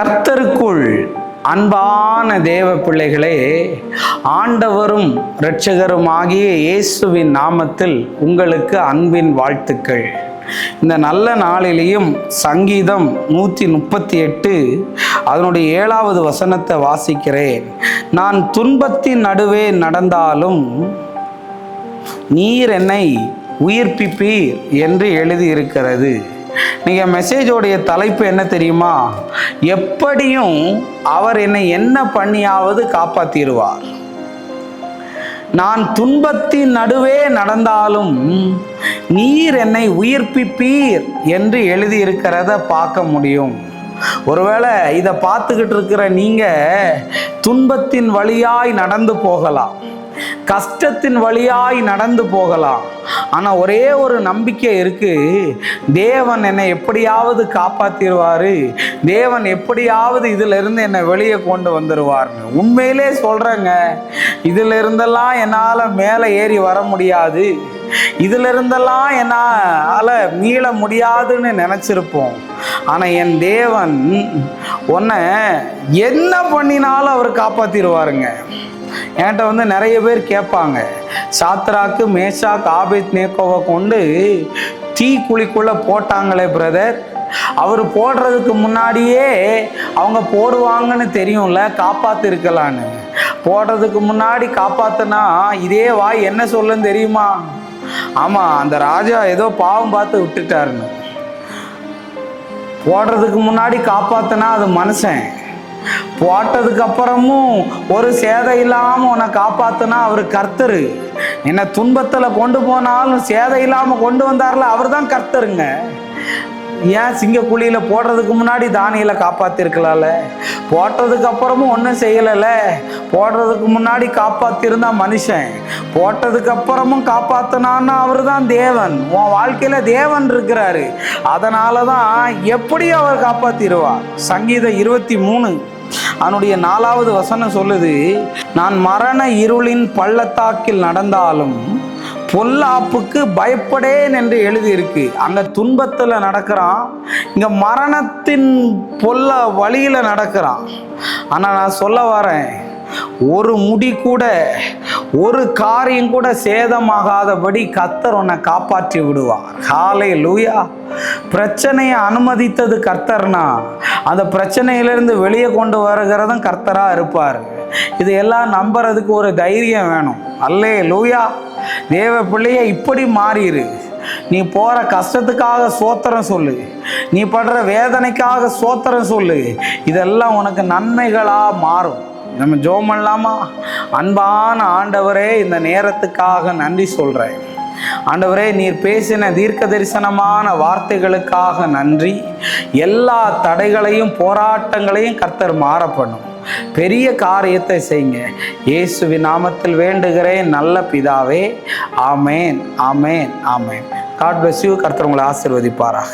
கர்த்தருக்குள் அன்பான தேவ பிள்ளைகளே, ஆண்டவரும் இரட்சகருமாகிய இயேசுவின் நாமத்தில் உங்களுக்கு அன்பின் வாழ்த்துக்கள். இந்த நல்ல நாளிலேயும் சங்கீதம் 138 அதனுடைய 7வது வசனத்தை வாசிக்கிறேன். நான் துன்பத்தின் நடுவே நடந்தாலும் நீர் என்னை உயிர்ப்பிப்பீர் என்று எழுதி இருக்கிறது. நீங்கள் மெசேஜோடைய தலைப்பு என்ன தெரியுமா? எப்படியும் அவர் என்னை என்ன பண்ணியாவது காப்பாற்றிடுவார். நான் துன்பத்தின் நடுவே நடந்தாலும் நீர் என்னை உயிர்ப்பிப்பீர் என்று எழுதியிருக்கிறத பார்க்க முடியும். ஒருவேளை இதை பார்த்துக்கிட்டு இருக்கிற நீங்கள் துன்பத்தின் வழியாய் நடந்து போகலாம், கஷ்டத்தின் வழியாய் நடந்து போகலாம். ஆனால் ஒரே ஒரு நம்பிக்கை இருக்கு, தேவன் என்னை எப்படியாவது காப்பாற்றிடுவார், தேவன் எப்படியாவது இதிலிருந்து என்னை வெளியே கொண்டு வந்துடுவார்னு. உண்மையிலே சொல்கிறேங்க, இதிலிருந்தெல்லாம் என்னால் மேலே ஏறி வர முடியாது, இதிலிருந்தெல்லாம் என்னால் மீள முடியாதுன்னு நினச்சிருப்போம். ஆனால் என் தேவன் உன்னை என்ன பண்ணினாலும் அவர் காப்பாற்றிடுவாருங்க. என்கிட்ட நிறைய பேர் கேட்பாங்க, சாத்ராக்கு மேஷாக் ஆபேத்நேகோவை கொண்டு தீ குழிக்குள்ளே போட்டாங்களே பிரதர், அவர் போடுறதுக்கு முன்னாடியே அவங்க போடுவாங்கன்னு தெரியும்ல, காப்பாற்றிருக்கலான்னு. போடுறதுக்கு முன்னாடி காப்பாற்றினா இதே வாய் என்ன சொல்லுன்னு தெரியுமா? ஆமாம், அந்த ராஜா ஏதோ பாவம் பார்த்து விட்டுட்டாருன்னு. போடுறதுக்கு முன்னாடி காப்பாற்றினா அது மனுஷன், போட்டதுக்கு அப்புறமும் ஒரு சேதை இல்லாமல் உன்னை காப்பாற்றினா அவர் கர்த்தரு. என்னை துன்பத்தில் கொண்டு போனாலும் சேதை இல்லாமல் கொண்டு வந்தார்ல, அவர் தான் கர்த்தருங்க. ஏன் சிங்கக்குழியில் போடுறதுக்கு முன்னாடி தானியலை காப்பாற்றிருக்கலாம்ல, போட்டதுக்கு அப்புறமும் ஒன்றும் செய்யலைல்ல. போடுறதுக்கு முன்னாடி காப்பாற்றிருந்தா மனுஷன், போட்டதுக்கு அப்புறமும் காப்பாற்றினான்னா அவர் தான் தேவன். உன் வாழ்க்கையில் தேவன் இருக்கிறாரு, அதனால தான் எப்படியும் அவர் காப்பாற்றிடுவார். சங்கீதம் 23 அதனுடைய 4வது வசனம் சொல்லுது, நான் மரண இருளின் பள்ளத்தாக்கில் நடந்தாலும் பொல்லாப்புக்கு பயப்படேன் என்று எழுதியிருக்கு. அங்கே துன்பத்தில் நடக்கிறான், இங்கே மரணத்தின் வழியில் நடக்கிறான். ஆனால் நான் சொல்ல வரேன், ஒரு முடி கூட, ஒரு காரியம் கூட சேதமாகாதபடி கர்த்தர் உன்னை காப்பாற்றி விடுவார். ஹல்லேலூயா. பிரச்சனையை அனுமதித்தது கர்த்தர்னா அந்த பிரச்சனையிலிருந்து வெளியே கொண்டு வருகிறதும் கர்த்தராக இருப்பார். இது எல்லாம் நம்புறதுக்கு ஒரு தைரியம் வேணும். ஹல்லேலூயா. தேவ பிள்ளையை இப்படி மாறிடு. நீ போகிற கஷ்டத்துக்காக சோத்திரம் சொல்லு, நீ படுற வேதனைக்காக சோத்திரம் சொல்லு, இதெல்லாம் உனக்கு நன்மைகளாக மாறும். நம்ம ஜெபம் பண்ணலாமா? அன்பான ஆண்டவரே, இந்த நேரத்துக்காக நன்றி சொல்கிறேன். ஆண்டவரே, நீர் பேசின தீர்க்க தரிசனமான வார்த்தைகளுக்காக நன்றி. எல்லா தடைகளையும் போராட்டங்களையும் கர்த்தர் மாற பண்ணும். பெரிய காரியத்தை செய்யுங்க. இயேசுவின் நாமத்தில் வேண்டுகிறேன் நல்ல பிதாவே. ஆமேன், ஆமேன், ஆமேன். God bless you. கர்த்தர் உங்களை ஆசீர்வதிப்பாராக.